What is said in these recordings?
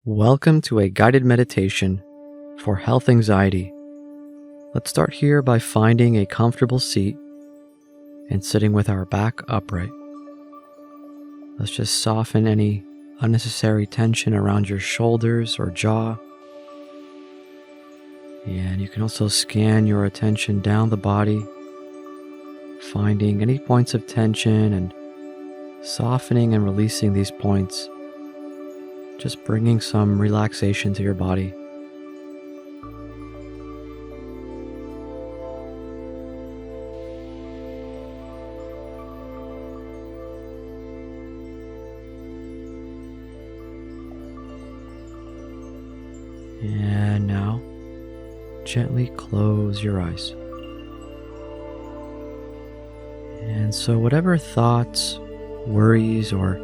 Welcome to a guided meditation for health anxiety. Let's start here by finding a comfortable seat and sitting with our back upright. Let's just soften any unnecessary tension around your shoulders or jaw. And you can also scan your attention down the body, finding any points of tension and softening and releasing these points. Just bringing some relaxation to your body. And now, gently close your eyes. And so whatever thoughts, worries, or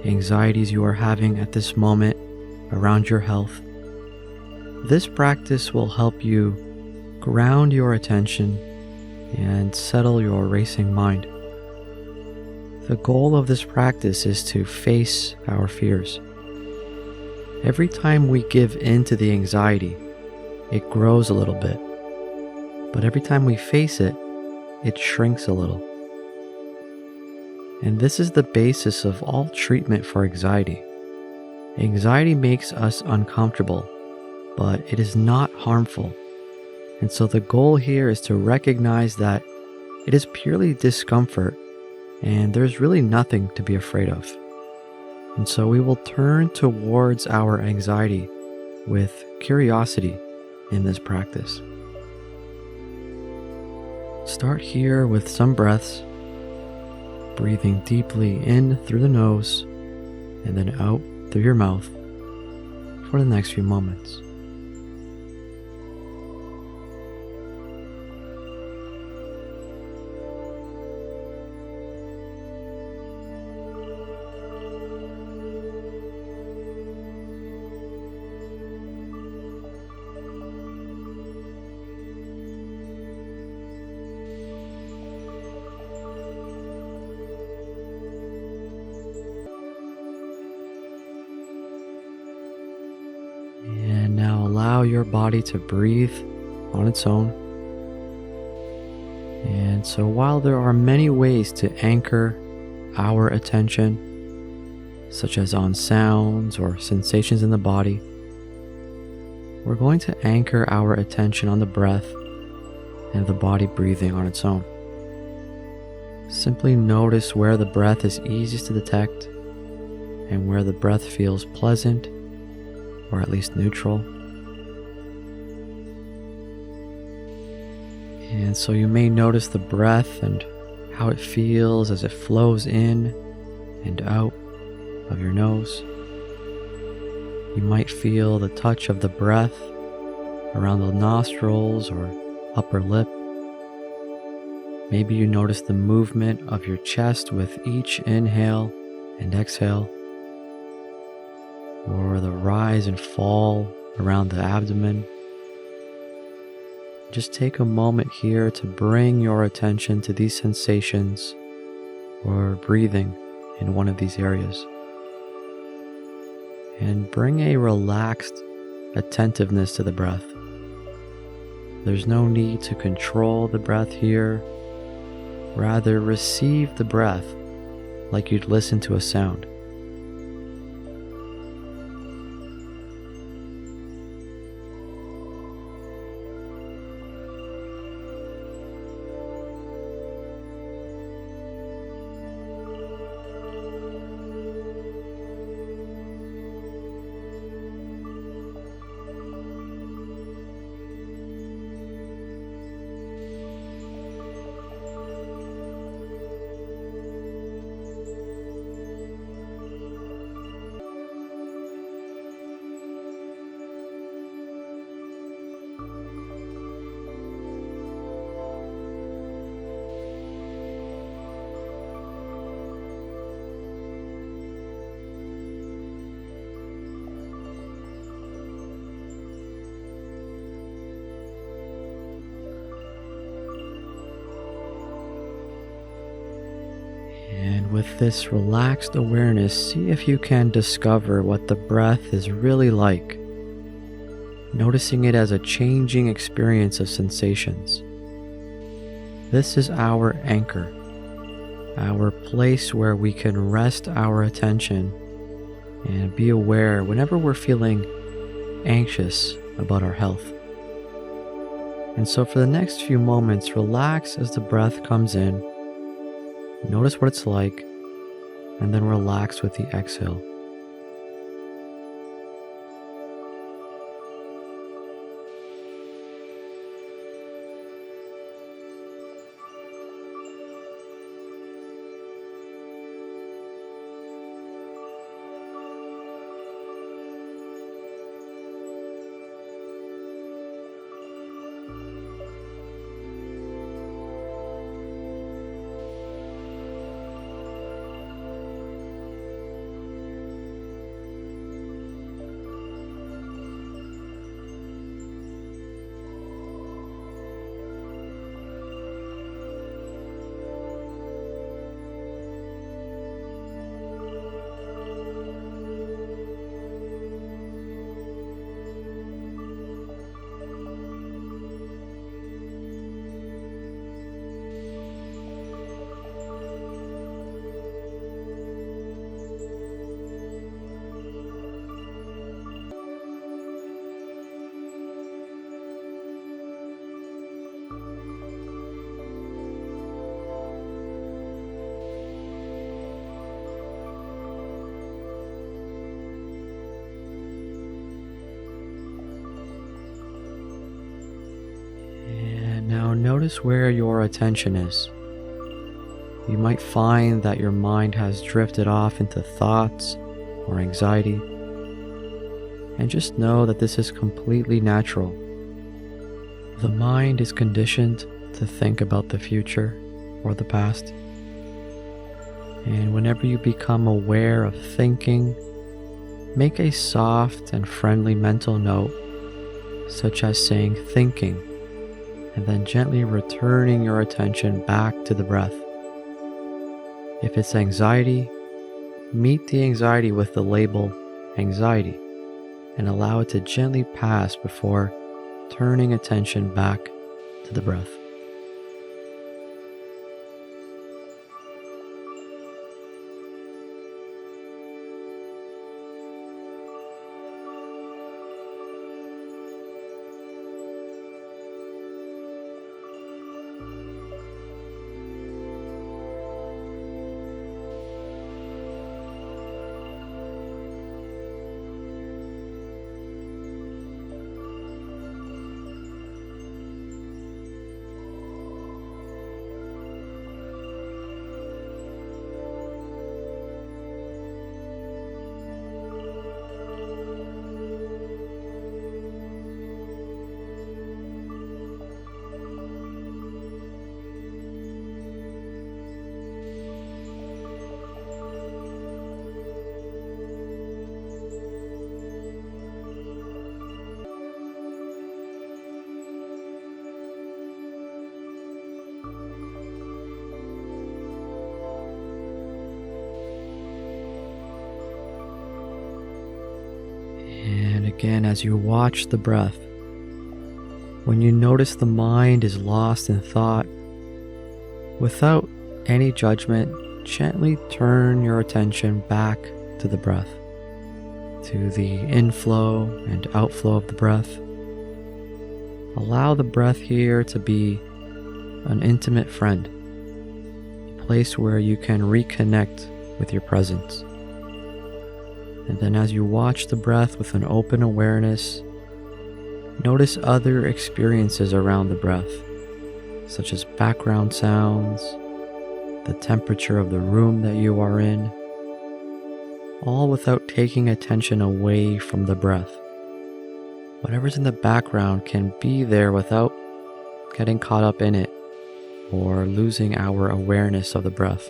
anxieties you are having at this moment around your health, this practice will help you ground your attention and settle your racing mind. The goal of this practice is to face our fears. Every time we give in to the anxiety, it grows a little bit. But every time we face it, it shrinks a little. And this is the basis of all treatment for anxiety. Anxiety makes us uncomfortable, but it is not harmful. And so the goal here is to recognize that it is purely discomfort and there's really nothing to be afraid of. And so we will turn towards our anxiety with curiosity in this practice. Start here with some breaths. Breathing deeply in through the nose and then out through your mouth for the next few moments. And now allow your body to breathe on its own. And so while there are many ways to anchor our attention, such as on sounds or sensations in the body, we're going to anchor our attention on the breath and the body breathing on its own. Simply notice where the breath is easiest to detect and where the breath feels pleasant or at least neutral. And so you may notice the breath and how it feels as it flows in and out of your nose. You might feel the touch of the breath around the nostrils or upper lip. Maybe you notice the movement of your chest with each inhale and exhale, or the rise and fall around the abdomen. Just take a moment here to bring your attention to these sensations or breathing in one of these areas. And bring a relaxed attentiveness to the breath. There's no need to control the breath here. Rather, receive the breath like you'd listen to a sound. with this relaxed awareness, see if you can discover what the breath is really like, noticing it as a changing experience of sensations. This is our anchor, our place where we can rest our attention and be aware whenever we're feeling anxious about our health. And so for the next few moments, relax as the breath comes in, notice what it's like, and then relax with the exhale. Now notice where your attention is. You might find that your mind has drifted off into thoughts or anxiety, and just know that this is completely natural. The mind is conditioned to think about the future or the past, and whenever you become aware of thinking, make a soft and friendly mental note, such as saying thinking, and then gently returning your attention back to the breath. If it's anxiety, meet the anxiety with the label anxiety and allow it to gently pass before turning attention back to the breath. And again, as you watch the breath, when you notice the mind is lost in thought, without any judgment, gently turn your attention back to the breath, to the inflow and outflow of the breath. Allow the breath here to be an intimate friend, a place where you can reconnect with your presence. And then as you watch the breath with an open awareness, notice other experiences around the breath, such as background sounds, the temperature of the room that you are in, all without taking attention away from the breath. Whatever's in the background can be there without getting caught up in it or losing our awareness of the breath.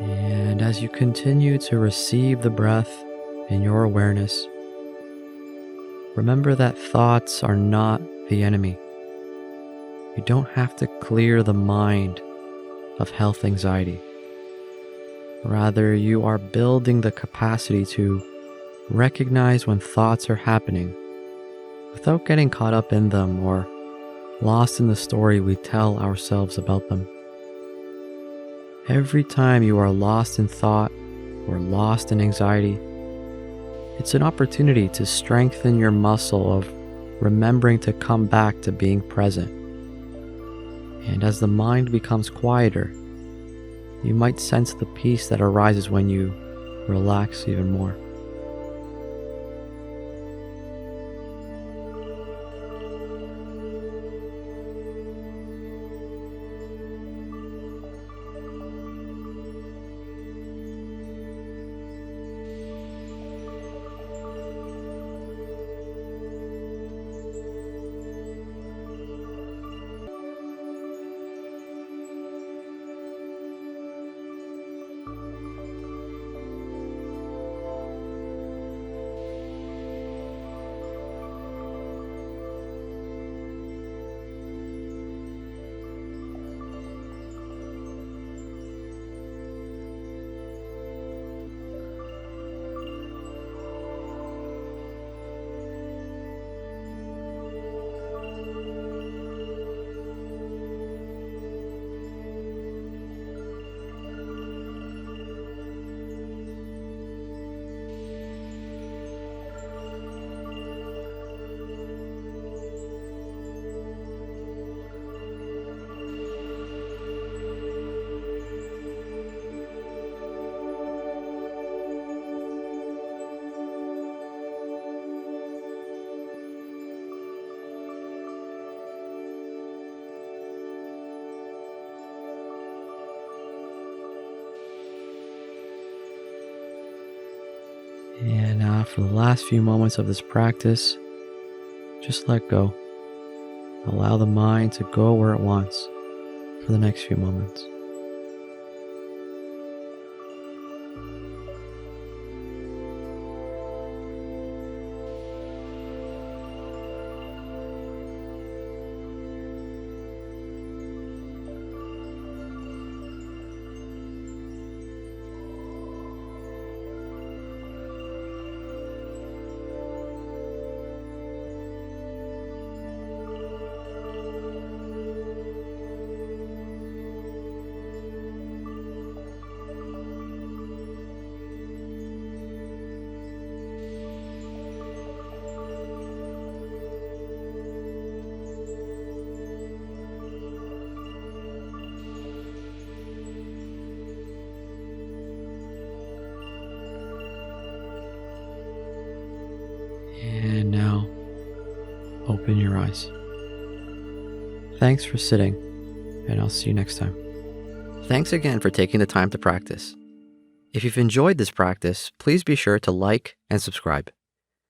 And as you continue to receive the breath in your awareness, remember that thoughts are not the enemy. You don't have to clear the mind of health anxiety. Rather, you are building the capacity to recognize when thoughts are happening without getting caught up in them or lost in the story we tell ourselves about them. Every time you are lost in thought or lost in anxiety, it's an opportunity to strengthen your muscle of remembering to come back to being present. And as the mind becomes quieter, you might sense the peace that arises when you relax even more. And now, for the last few moments of this practice, just let go. Allow the mind to go where it wants for the next few moments. And now, open your eyes. Thanks for sitting, and I'll see you next time. Thanks again for taking the time to practice. If you've enjoyed this practice, please be sure to like and subscribe.